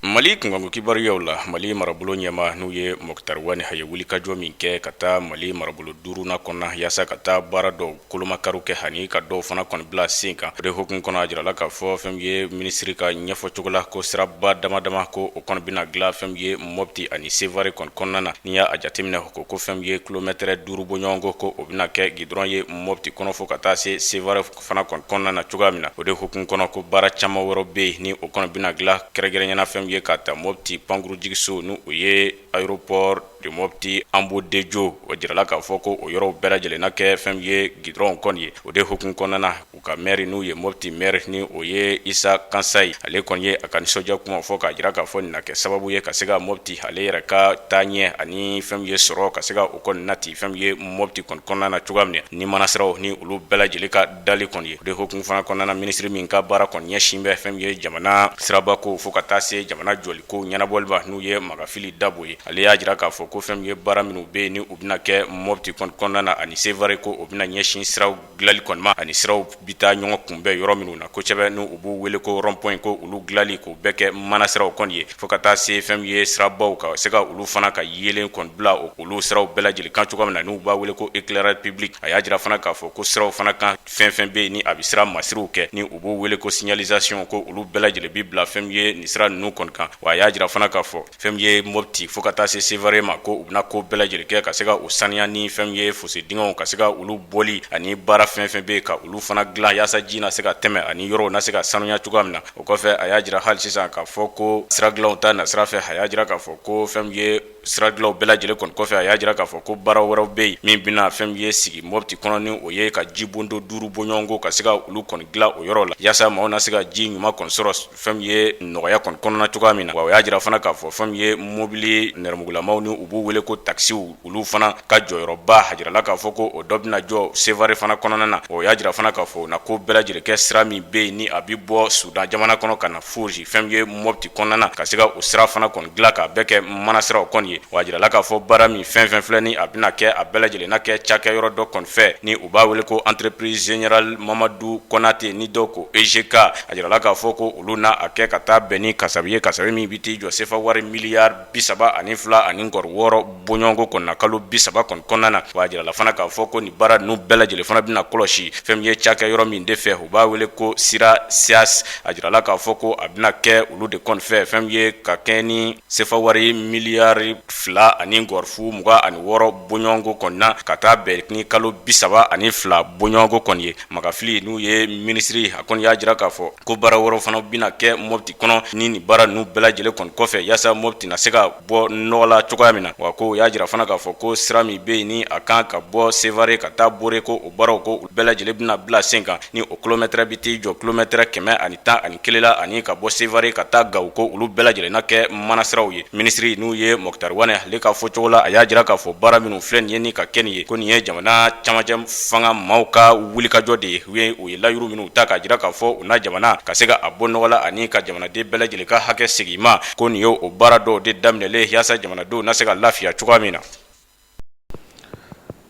Mali kungango kibariyau la Mali marabolo ɲɛma n'u ye Moktar Wane haye wulikajɔ min kɛ ka taa Mali marabolo duruna kɔnɔ yaasa ka taa baara dɔw kolomakaru kɛ hani ka dɔw fana kɔni bila sen kan. O de hukumu kɔnɔ a jirala k'a fɔ fɛn ye minisiri ka ɲɛfɔcogo la ko siraba damadama ko o kɔni bɛna dilan fɛn ye Mopti ani Sevare kɔni kɔnɔna na. N'i y'a jateminɛ ko fɛn ye kilomɛtɛrɛ 5 bɔɲɔgɔnko ko o bɛna kɛ gidɔrɔn ye Mopti kɔnɔ fo ka taa se Sevare fana kɔni kɔnɔna na cogoya min na. O de hukumu kɔnɔ ko baara caman wɛrɛ bɛ yen ni o kɔni bɛna dilan kɛrɛnkɛrɛnnena fɛn ye ka ta Mopti Pankuru jigiso n'u o ye aéroport de Mopti Ambodejo. O jirala k'a fɔ ko o yɔrɔw bɛɛ lajɛlenna kɛ fɛn ye gidɔrɔn kɔni ye. O de hukumu kɔnɔna na u ka maire n'u ye Mopti maire ni o ye Isa Kansayi. Ale kɔni ye a ka nisɔndiya kuma fɔ k'a jira k'a fɔ nin na kɛ sababu ye ka se ka Mopti ale yɛrɛ ka taaɲɛ ani fɛn ye sɔrɔ ka se ka o kɔni nati fɛn ye Mopti kɔni kɔnɔna na cogoya min na ni manasiraw ni olu bɛɛ lajɛlen ka dali kɔni ye. O de hukumu fana kɔnɔna na ministre min ka baara kɔni ɲɛsin bɛ fɛn ye jamana sirabako fo ka taa se jamana jɔliko ɲɛnabɔliba n'u ye Magafili Dabo ye. Ale y'a jira k'a fɔ ko fɛn ye baara minnu bɛ ni u bɛna kɛ Mopti kɔnɔna na ani Sevare ko o bɛna ɲɛsin siraw dilali kɔni ma ani siraw bi taa ɲɔgɔn kunbɛn yɔrɔ minnu na kosɛbɛ n'u u b'u wele ko rond-point ko olu dilali k'o bɛɛ kɛ manasiraw kɔni ye fo ka taa se fɛn ye sirabaw ka se ka olu fana ka yelen kɔni bila olu siraw bɛɛ lajɛlen kan cogoya min na n'u b'a wele ko éclairage public. A y'a jira fana k'a fɔ ko siraw fana kan fɛn bɛ ni a bɛ sira masiriw kɛ ni u b'u wele ko signalisation ko olu bɛɛ lajɛlen bi bila fɛn ye ni sira ninnu kɔni kan. Wa a y'a jira fana k'a fɔ fɛn ye Mopti fo ka taa se Sevare ma ko u bɛna ko bɛɛ lajɛlen kɛ ka se ka o saniya ni fɛn ye fosse dingɛw ka se ka olu bɔli ani baara fɛn bɛ ka olu fana dilan yaasa ji na se ka tɛmɛ ani yɔrɔw na se ka sanuya cogoya min na. O kɔfɛ a y'a jira hali sisan k'a fɔ ko sira dilanw ta na sira fɛ a y'a jira k'a fɔ ko fɛn ye sira dilanw bɛɛ lajɛlen kɔni kɔfɛ a y'a jira k'a fɔ ko baara wɛrɛw bɛ yen min bɛna fɛn ye sigi Mopti kɔnɔ ni o ye ka ji bondo 5 bɔɲɔgɔnko ka se ka olu kɔni dilan o yɔrɔ la yaasa maaw na se ka ji ɲuman kɔni sɔrɔ fɛn ye nɔgɔya kɔni kɔnɔna cogoya min na. Wa o y'a jira fana k'a fɔ fɛn ye mobili nɛrɛmugulamaw ni u b'u wele ko taxiw olu fana ka jɔyɔrɔba a jirala k'a fɔ ko o dɔ bɛna jɔ Sevare fana kɔnɔna na. O y'a jira fana k'a fɔ na ko bɛɛ lajɛlen kɛ sira min bɛ yen ni a bɛ bɔ Sudan jamana kɔnɔ ka na Fozi fɛn ye Mopti kɔnɔna na ka se ka o sira fana kɔni dilan k'a bɛɛ kɛ manasiraw kɔni ye. Wa a jirala k'a fɔ baara min fɛn filɛ ni a bɛna kɛ a bɛɛ lajɛlen na kɛ cakɛyɔrɔ dɔ kɔni fɛ ni u b'a wele ko entreprise générale Mamadou Konate ni dɔw ko EGK. A jirala k'a fɔ ko olu na a kɛ ka taa bɛn ni kasabi ye kasabi min bɛ t'i jɔ sefa wari miliyari 32 ani nkɔri 6 bɔɲɔgɔnko kɔni na kalo 30 kɔni kɔnɔna na. Wa a jirala fana k'a fɔ ko nin baara ninnu bɛɛ lajɛlen fana bɛna kɔlɔsi fɛn ye cakɛyɔrɔ min de fɛ u b'a wele ko Sira Sias. A jirala k'a fɔ ko a bɛna kɛ olu de kɔni fɛ fɛn ye ka kɛ ni sefa wari miliyari 2 ani nkɔri 26 bɔɲɔgɔnko kɔni na ka taa bɛn ni kalo 32 bɔɲɔgɔnko kɔni ye. Magafili n'u ye minisiri a kɔni y'a jira k'a fɔ ko baara wɛrɛw fana bɛna kɛ Mopti kɔnɔ ni nin baara ninnu bɛɛ lajɛlen kɔni kɔfɛ yaasa Mopti na se ka bɔ nɔgɔ la cogoya min na. Wa ko o y'a jira fana k'a fɔ ko sira min bɛ yen ni a kan ka bɔ Sevare ka taa Bore ko o baaraw ko u bɛɛ lajɛlen bɛna bila sen kan ni o kilomɛtɛrɛ bɛ t'i jɔ kilomɛtɛrɛ 111 la ani ka bɔ Sevare ka taa Gawo ko olu bɛɛ lajɛlen na kɛ manasiraw ye. Minisiri n'u ye Moktar Wane ale ka fɔcogo la a y'a jira k'a fɔ baara minnu filɛ nin ye ni ka kɛ nin ye ko nin ye jamana camancɛ fanga maaw ka wulikajɔ de ye. U ye layuru minnu ta k'a jira k'a fɔ u na jamana ka se ka a bɔ nɔgɔ la ani ka jamanaden bɛɛ lajɛlen ka hakɛ segin ma ko nin ye o baara dɔw de daminɛlen yaasa jamanadenw na se ka lafiya cogoya min na.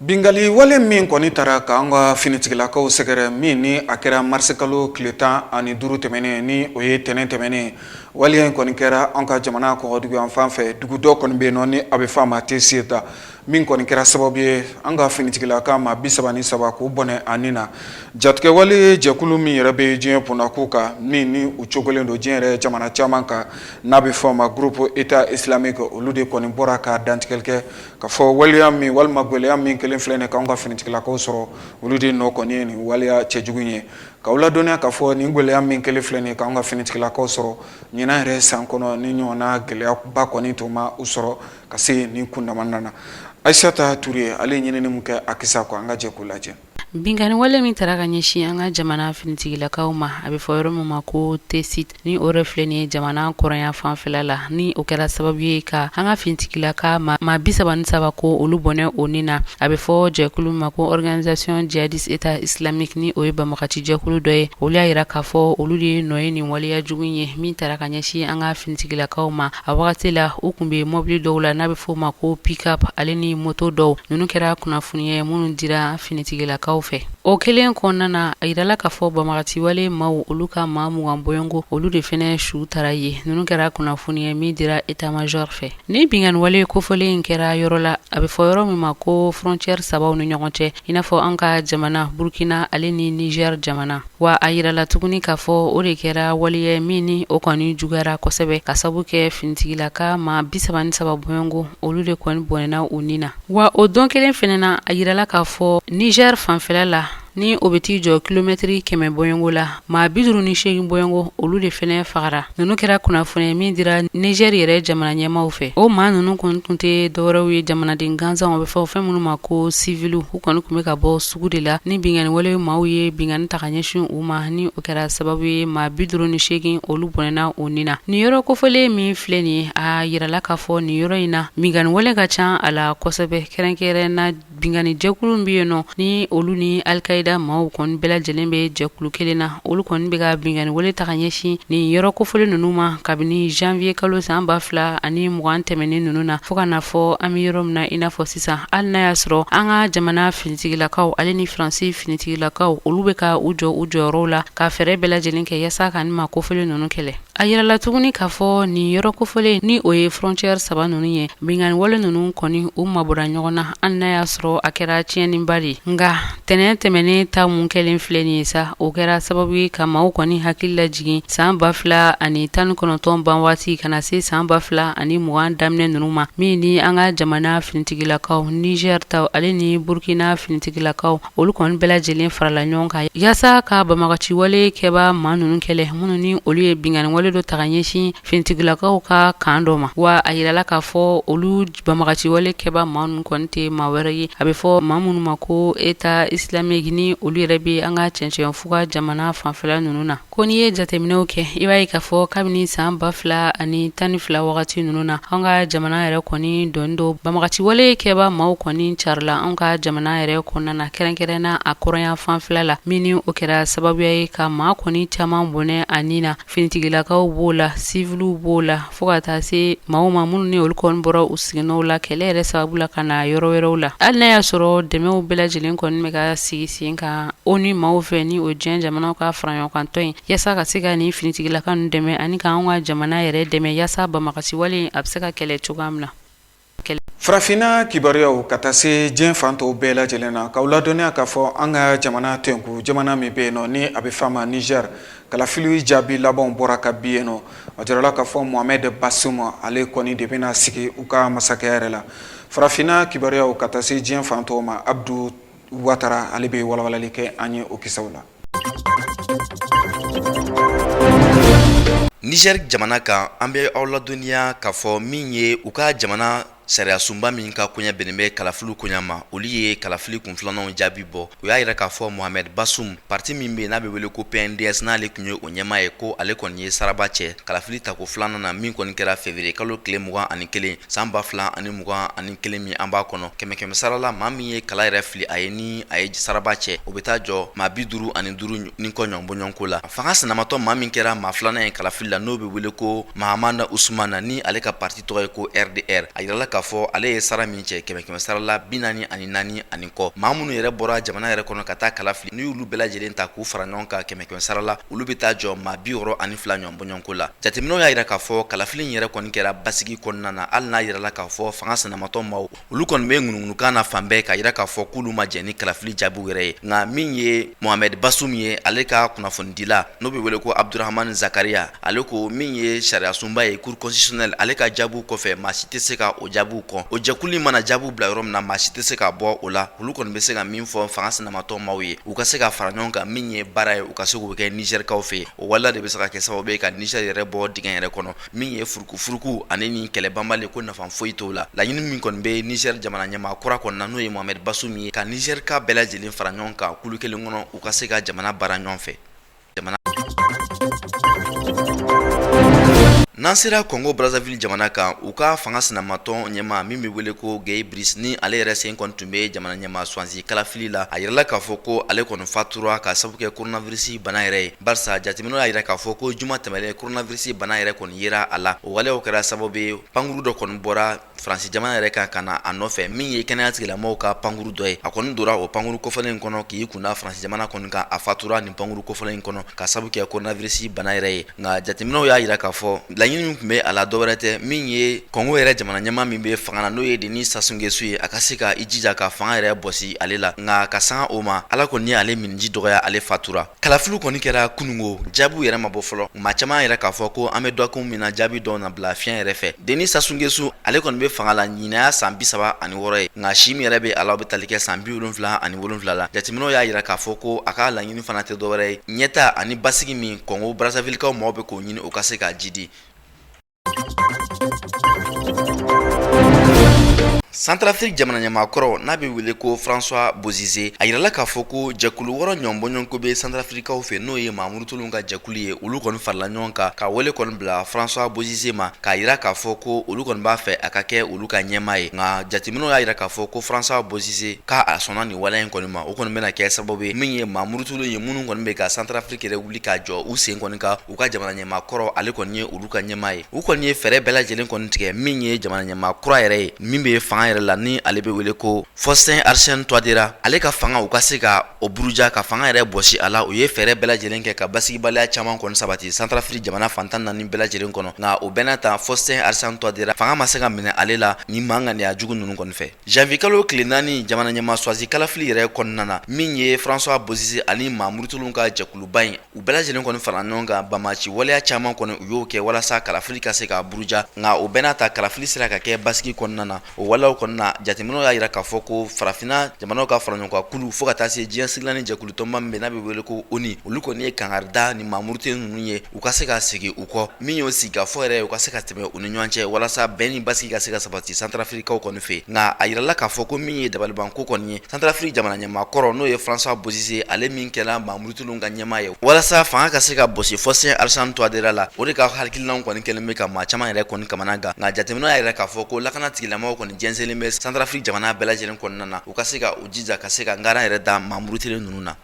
Bingali wale min kɔni tara k'an ka finitigilakaw sɛgɛrɛ min ni a kɛra marisi kalo tile 15 tɛmɛnen ni o ye tɛnɛn tɛmɛnen waleya in kɔni kɛra an ka jamana kɔkɔdugu yan fan fɛ dugu dɔ kɔni bɛ yen nɔ ni a bɛ fɔ a ma Teseta min kɔni kɛra sababu ye an ka finitigilaka maa 33 k'u bɔnɛ a nin na. Jatigɛ wale jɛkulu min yɛrɛ bɛ diɲɛ kunnaku kan min ni u cogolen don diɲɛ yɛrɛ jamana caman kan n'a bɛ fɔ a ma groupe État islamique olu de kɔni bɔra ka dantigɛli kɛ ka fɔ waleya min walima gwɛlɛya min kelen filɛ nin k'an ka finitigilakaw sɔrɔ olu de nɔ kɔni ye nin waleya cɛjugu ye. K'aw ladɔnniya k'a fɔ nin gwɛlɛya min kelen filɛ nin k'an ka finitigilakaw sɔrɔ ɲinan yɛrɛ san kɔnɔ ni ɲɔgɔnna gɛlɛyaba kɔni tun ma u sɔrɔ ka se nin kundamana na. Aissata Touré ale ɲinini mun kɛ a kisa ko an ka jɛ k'u lajɛ. Bingani wale min tara ka ɲɛsin an ka jamana finitigilakaw ma a bɛ fɔ yɔrɔ min ma ko Tesit ni o yɛrɛ filɛ nin ye jamana kɔrɔnya fanfɛla la ni o kɛra sababu ye ka an ka finitigilaka ma 33 ko olu bɔnɛ o nin na. A bɛ fɔ jɛkulu ma ko Organisation Djihadiste État Islamique ni o ye banbagaci jɛkulu dɔ ye. Olu y'a jira k'a fɔ olu de nɔ ye nin waleya jugu ye min tara ka ɲɛsin an ka finitigilakaw ma. A wagati la u kun bɛ mobili dɔw la n'a bɛ fɔ o ma ko pick-up ale ni moto dɔw ninnu kɛra kunnafoniya minnu dira finitigilakaw fɛ o kelen kɔnɔna na a yirala k'a fɔ banbagati wale maaw olu ka maa mugan bɔɲɔngo olu de fɛnɛ su tara ye ninnu kɛra kunnafoni ye min dira état major fɛ ni bingani wale kofɔlen kɛra yɔrɔ la a bɛ fɔ yɔrɔ min ma ko frontière sabaw ni ɲɔgɔn cɛ i n'a fɔ an ka jamana Burkina ale ni Niger jamana wa a yirala tuguni k'a fɔ o de kɛra waleya min ni o kɔni juguyara kosɛbɛ ka sabu kɛ finitigilaka maa 33 bɔɲɔngo olu de kɔni bɔnɛna u ni na wa o don kelen fɛnɛ na a yirala k'a fɔ Niger fanfɛla la ni o bɛ t'i jɔ kilomɛtiri 100 bɔɲɔngo la maa 58 bɔɲɔngo olu de fɛnɛ fagara ninnu kɛra kunnafoni min dira Niger yɛrɛ jamana ɲɛmaaw fɛ o maa ninnu kɔni tun tɛ dɔwɛrɛw ye jamanaden gansanw bɛ fɔ fɛn minnu ma ko civil u kɔni tun bɛ ka bɔ sugu de la ni bingani wale maaw ye bingani ta ka ɲɛsin u ma ni o kɛra sababu ye maa 58 olu bɔnɛna u ni na nin yɔrɔ kofɔlen min filɛ nin ye a yirala k'a fɔ nin yɔrɔ in na bingani wale ka ca a la kosɛbɛ kɛrɛnkɛrɛnna bingani jɛkulu bɛ yen nɔ ni olu ni Al-Qaida maaw kɔni bɛɛ lajɛlen bɛ jɛkulu kelen na olu kɔni bɛ ka bingani wale ta ka ɲɛsin nin yɔrɔ kofɔlen ninnu ma kabini janvier kalo san 2020 tɛmɛnen ninnu na fo ka na fɔ an bɛ yɔrɔ min na i n'a fɔ sisan hali n'a y'a sɔrɔ an ka jamana finitigilakaw ale ni Faransi finitigilakaw olu bɛ ka u jɔ u jɔyɔrɔw la ka fɛɛrɛ bɛɛ lajɛlen kɛ yaasa ka nin ma kofɔlen ninnu kɛlɛ a yirala tuguni k'a fɔ nin yɔrɔ kofɔlen ni o ye frontière saba ninnu ye bingani wale ninnu kɔni u mabɔra ɲɔgɔn na hali n'a y'a sɔrɔ a kɛra tiɲɛniba de nka tɛnɛn tɛmɛnen ta mun kɛlen filɛ nin ye sa o kɛra sababu ye ka maaw kɔni hakili lajigin san 2019 ban waati kana se san 2020 daminɛ ninnu ma min ni an ka jamana finitigilakaw Niger taw ale ni Burkina finitigilakaw olu kɔni bɛɛ lajɛlen farala ɲɔgɔn kan yaasa ka banbagaci wale kɛba maa ninnu kɛlɛ minnu ni olu ye bingani wale dɔ ta ka ɲɛsin finitigilakaw ka kan dɔ ma wa a yirala k'a fɔ olu banbagaci wale kɛba maa ninnu kɔni tɛ maa wɛrɛ ye a bɛ fɔ maa minnu ma ko état islamique ni olu yɛrɛ bɛ an ka cɛncɛnfuga jamana fanfɛla ninnu na ko n'i ye jateminɛw kɛ i b'a ye k'a fɔ kabini san 2012 wagati ninnu na an ka jamana yɛrɛ kɔni dɔɔni dɔ banbagaci wale kɛba maaw kɔni carila an ka jamana yɛrɛ kɔnɔna na kɛrɛnkɛrɛnna a kɔrɔnya fanfɛla la min ni o kɛra sababuya ye ka maa kɔni caman bɔnɛ a ni na finitigilakaw b'o la civiliw b'o la fo ka taa se maaw ma minnu ni olu kɔni bɔra u sigiɲɔgɔnw la kɛlɛ yɛrɛ sababu la ka na yɔrɔ wɛrɛw la hali n'a y'a sɔrɔ dɛmɛw bɛɛ lajɛlen kɔni bɛ ka sigi sen kan o ni maaw fɛ ni o diɲɛ jamanaw ka fara ɲɔgɔn kan tɔn in yaasa ka se ka ni finitigilaka ninnu dɛmɛ ani k'an ka jamana yɛrɛ dɛmɛ yaasa banbagaci wale a bɛ se ka kɛlɛ cogoya min na. Farafinna kibaruyaw ka taa se diɲɛ fan tɔw bɛɛ lajɛlen na k'aw ladɔnniya k'a fɔ an ka jamana tɛnku jamana min bɛ yen nɔ ni a bɛ f'a ma Niger kalafili jaabi labanw bɔra ka bin yen nɔ a jirala k'a fɔ Mohamed Bazoum ale kɔni de bɛna sigi u ka masakɛya yɛrɛ la farafinna kibaruyaw ka taa se diɲɛ fan tɔw ma Abdou Ouattara ale bɛ walawalali kɛ an ye o kisaw la. Niger jamana kan an bɛ aw ladɔnniya k'a fɔ min ye u ka jamana sariya sunba min ka koɲɛ bɛnnen bɛ kalafili koɲɛ ma olu ye kalafili kunfilananw jaabi bɔ u y'a yira k'a fɔ Mohamed Bazoum parti min bɛ n'a bɛ wele ko PNDS n'ale tun ye o ɲɛmaa ye ko ale kɔni ye saraba cɛ kalafili tako filanan na min kɔni kɛra février kalo tile 21 san 2021 min an b'a kɔnɔ kɛmɛ sarala maa min ye kala yɛrɛ fili a ye ni a ye saraba cɛ o bɛ taa jɔ maa 55 ni kɔ ɲɔnbɔɲɔnko la fanga sinamatɔ maa min kɛra maa filanan ye kalafili la n'o bɛ wele ko Mahamana Ousmane ni ale ka parti tɔgɔ ye ko RDR a yirala k'a fɔ ale ye sara min cɛ kɛmɛ sara la 44 ani kɔ maa minnu yɛrɛ bɔra jamana yɛrɛ kɔnɔ ka taa kalafili ni olu bɛɛ lajɛlen ta k'u fara ɲɔgɔn kan kɛmɛ sara la olu bɛ taa jɔ maa 62 ɲɔnbɔɲɔnko la jateminɛw y'a yira k'a fɔ kalafili in yɛrɛ kɔni kɛra basigi kɔnɔna na hali n'a yirala k'a fɔ fanga sinamatɔ maaw olu kɔni bɛ ŋunuŋunukan na fan bɛɛ k'a yira k'a fɔ k'olu ma jɛn ni kalafili jaabiw yɛrɛ ye nka min ye Mohamed Bazoum ye ale ka kunnafonidila n'o bɛ wele ko Abdurahmane Zakaria ale ko min ye sariya sunba ye cour constitutionnelle ale ka jaabiw kɔfɛ maa si tɛ se ka o jaabiw kɔ o jɛkulu mana jaabiw bila yɔrɔ min na maa si tɛ se ka bɔ o la olu kɔni bɛ se ka min fɔ fanga sinamatɔ maaw ye u ka se ka fara ɲɔgɔn kan min ye baara ye u ka se k'o kɛ Nigerkaw fɛ o wala de bɛ se ka kɛ sababu ye ka Niger yɛrɛ bɔ dingɛ yɛrɛ kɔnɔ min ye furukufuruku ani ni kɛlɛbanbali ko nafa foyi t'o la laɲini min kɔni bɛ Niger jamana ɲɛmaa kura kɔni na n'o ye Mohamed Bazoum ye ka Nigerka bɛɛ lajɛlen fara ɲɔgɔn kan kulu kelen kɔnɔ u ka se ka jamana baara ɲɔgɔn fɛ n'an sera Congo Brazzaville jamana kan u ka fanga sinamatɔn ɲɛma min bɛ wele ko Guy Brice ni ale yɛrɛ sen kɔni tun bɛ jamana ɲɛma Swansea kalafili la a yirala k'a fɔ ko ale kɔni fatura ka sabu kɛ coronavirus bana yɛrɛ ye barisa jateminɛw y'a yira k'a fɔ ko juma tɛmɛlen coronavirus bana yɛrɛ kɔni yera a la o waleyaw kɛra sababu ye pankuru dɔ kɔni bɔra Faransi jamana yɛrɛ kan ka na a nɔfɛ min ye kɛnɛya tigilamɔgɔw ka pankuru dɔ ye a kɔni dora o pankuru kɔfɛlen in kɔnɔ k'i kunda Faransi jamana kɔni kan a fatura nin pankuru kɔfɛlen in kɔnɔ ka sabu kɛ coronavirus bana yɛrɛ ye nka jateminɛw y'a yira k'a fɔ laɲini min tun bɛ a la dɔwɛrɛ tɛ min ye Congo yɛrɛ jamana ɲɛmaa min bɛ fanga na n'o ye Denis Sassou Nguesso ye a ka se ka i jija ka fanga yɛrɛ bɔsi ale la nka ka sanga o ma ala kɔni ye ale miniji dɔgɔya ale fatura kalafiliw kɔni kɛra kunungo jaabiw yɛrɛ ma bɔ fɔlɔ maa caman yɛrɛ k'a fɔ ko an bɛ dɔkun min na jaabi dɔw na bila fiɲɛ yɛrɛ fɛ Denis Sassou Nguesso ale kɔni bɛ fanga la ɲinaya san 36 ye nka si min yɛrɛ bɛ ala bɛ tali kɛ san 77 la jateminɛw y'a yira k'a fɔ ko a ka laɲini fana tɛ dɔwɛrɛ ye ɲɛta ani basigi min Congo Brazzaville kaw mɔgɔw bɛ k'o ɲini o ka se k'a jidi Centrafrique jamana ɲamakɔrɔ n'a bɛ wele ko François Bozizé a yirala k'a fɔ ko jɛkulu wɔrɔ ɲɔnbɔɲɔnko bɛ Centrafricaw fɛ n'o ye Mahamudu Tuluw ka jɛkulu ye olu kɔni farala ɲɔgɔn kan ka wele kɔni bila François Bozizé ma k'a yira k'a fɔ ko olu kɔni b'a fɛ a ka kɛ olu ka ɲɛmaa ye nka jateminɛw y'a yira k'a fɔ ko François Bozizé k'a sɔnna nin waleya in kɔni ma o kɔni bɛna kɛ sababu ye min ye Mahamudu Tuluw ye minnu kɔni bɛ ka Centrafrique yɛrɛ wuli k'a jɔ u sen kɔni kan u ka jamana ɲamakɔrɔ ale kɔni ye olu ka ɲɛmaa ye u kɔni ye fɛɛrɛ bɛɛ lajɛlen kɔni tigɛ min ye jamana ɲamakura yɛrɛ ye min bɛ fanga yɛrɛ la ni ale bɛ wele ko Faustin Archange Touadéra ale ka fanga u ka se ka o buruja ka fanga yɛrɛ bɔsi a la u ye fɛɛrɛ bɛɛ lajɛlen kɛ ka basigibaliya caman kɔni sabati Centrafrique jamana fantan naani bɛɛ lajɛlen kɔnɔ nka o bɛɛ n'a ta Faustin Archange Touadéra fanga ma se ka minɛ ale la ni manganiya jugu ninnu kɔni fɛ janvier kalo tile 4 jamana ɲɛmaa Swansea kalafili yɛrɛ kɔnɔna na min ye François Bozizé ani Mahamudu Tuluw ka jɛkuluba in u bɛɛ lajɛlen kɔni fara ɲɔgɔn kan bamaci waleya caman kɔni u y'o kɛ walasa kalafili ka se ka buruja nka o bɛɛ n'a ta kalafili sera ka kɛ basigi kɔnɔna na o waleyaw kɔnɔna na jateminɛw y'a yira k'a fɔ ko farafina jamanaw ka fara ɲɔgɔn kan kulu fo ka taa se diɲɛ sigilan ni jɛkulu tɔnba min bɛ n'a bɛ wele ko ONU olu kɔni ye kangarida ni Mahamudu ninnu ye u ka se ka segin u kɔ min y'o sigi ka fɔ yɛrɛ u ka se ka tɛmɛ u ni ɲɔgɔn cɛ walasa bɛn ni basigi ka se ka sabati Centrafricaw kɔni fɛ nka a yirala k'a fɔ ko min ye dabalibanko kɔni ye Centrafrique jamana ɲɛmaakɔrɔ n'o ye François Bozizé ale min kɛra Mahamudu Tuluw ka ɲɛmaa ye walasa fanga ka se ka bɔsi Faustin Archange Touadéra la o de ka hakilinaw kɔni kɛlen bɛ ka maa caman yɛrɛ kɔni kamana gan nka jateminɛw y'a yira k'a fɔ ko lakana tigilamɔgɔw kɔni jɛnsɛnlen bɛ Centrafrique jamana bɛɛ lajɛlen kɔnɔna na u ka se ka u jija ka se ka ngara yɛrɛ da Mahamudu Tuluw ninnu na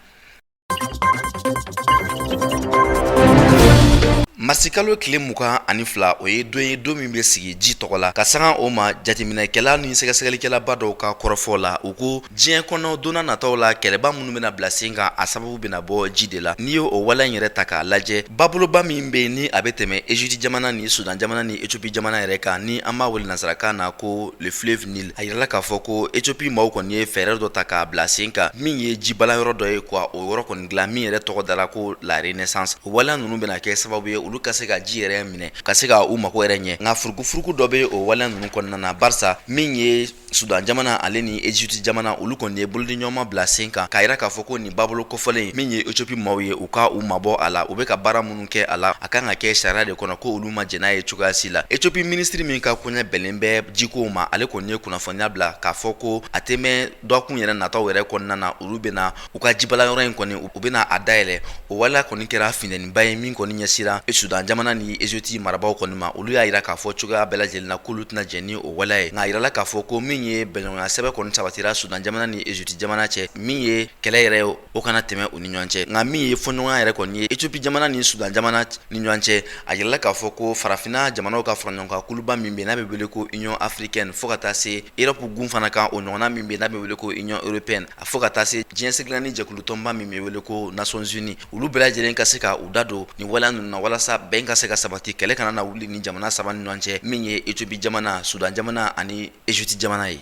Marsikalo tile 22 o ye don ye don min bɛ sigi ji tɔgɔ la ka sanga o ma jateminɛkɛla ni sɛgɛsɛgɛlikɛlaba dɔw ka kɔrɔfɔ la u ko diɲɛ kɔnɔ donna nataw la kɛlɛba minnu bɛna bila sen kan a sababu bɛna bɔ ji de la n'i y'o waleya in yɛrɛ ta k'a lajɛ baboloba min bɛ yen ni a bɛ tɛmɛ Egypte jamana ni Sudan jamana ni Ethiopie jamana yɛrɛ kan ni an b'a wele nansarakan na ko le fleuve Nil a yirala k'a fɔ ko Ethiopie maaw kɔni ye fɛɛrɛ dɔ ta k'a bila sen kan min ye jibala yɔrɔ dɔ ye quoi o yɔrɔ kɔni dilan min yɛrɛ tɔgɔ dara ko la Renaissance o waleya ninnu bɛna kɛ sababu ye olu ka se ka ji yɛrɛ minɛ ka se ka u mako yɛrɛ ɲɛ nka furukufuruku dɔ bɛ o waleya ninnu kɔnɔna na barisa min ye Sudan jamana ale ni Egypte jamana olu kɔni ye bolodi ɲɔgɔnma bila sen kan k'a yira k'a fɔ ko nin babolo kɔfɔlen min ye Ethiopie maaw ye u ka u mabɔ a la u bɛ ka baara minnu kɛ a la a kan ka kɛ sariya de kɔnɔ ko olu ma jɛn n'a ye cogoya si la Ethiopie ministre min ka koɲɛ bɛnnen bɛ jikow ma ale kɔni ye kunnafoniya bila k'a fɔ ko a tɛ mɛn dɔgɔkun yɛrɛ nataw yɛrɛ kɔnɔna na olu bɛna u ka jibala yɔrɔ in kɔni u bɛna a dayɛlɛ o waleya kɔni kɛra finɛniba ye min kɔni ɲɛsira Sudan jamana ni Egypte marabaaw kɔni ma olu y'a yira k'a fɔ cogoya bɛɛ lajɛlen na k'olu tɛna jɛn ni o waleya ye nka a yirala k'a fɔ ko min ye bɛnɲɔgɔnya sɛbɛn kɔni sabatira Sudan jamana ni Egypte jamana cɛ min ye kɛlɛ yɛrɛ ye o kana tɛmɛ u ni ɲɔgɔn cɛ nka min ye fɔɲɔgɔnya yɛrɛ kɔni ye Ethiopie jamana ni Sudan jamana ni ɲɔgɔn cɛ a yirala k'a fɔ ko farafina jamanaw ka fara ɲɔgɔn kan kuluba min bɛ n'a bɛ wele ko Union africaine fo ka taa se Europe gun fana kan o ɲɔgɔnna min bɛ n'a bɛ wele ko Union européenne a fo ka taa se diɲɛ sigilan ni jɛkulu tɔnba min bɛ wele ko Nations Unies olu bɛɛ lajɛlen ka se ka u da don nin waleya ninnu na walasa bɛn ka se ka sabati kɛlɛ kana na wuli ni jamana saba ni ɲɔgɔn cɛ min ye Ethiopie jamana Sudan jamana ani Egypte jamana ye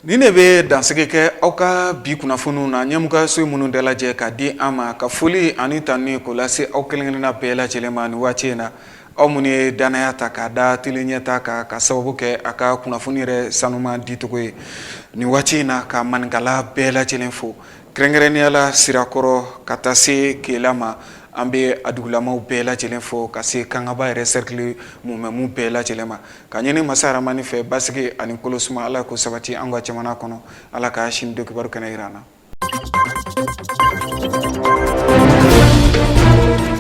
Ni ne bɛ dansigi kɛ aw ka bi kunnafoniw na ɲɛmɔgɔso minnu da lajɛ ka di an ma ka foli ani tanni k'o lase aw kelen-kelenna bɛɛ lajɛlen ma nin waati in na aw minnu ye danaya ta k'a da tele ɲɛta kan ka sababu kɛ a ka kunnafoni yɛrɛ sanuma dicogo ye nin waati in na ka maninkala bɛɛ lajɛlen fo kɛrɛnkɛrɛnnenya la Sirakɔrɔ ka taa se Kela ma an bɛ a dugulamaw bɛɛ lajɛlen fo ka se Kangaba yɛrɛ cercle mumɛmu bɛɛ lajɛlen ma ka ɲini Masa Rahamani fɛ basigi ani kolosuma Ala ko sabati an ka jamana kɔnɔ Ala ka sini do kibaru kɛnɛ yira an na Thank you.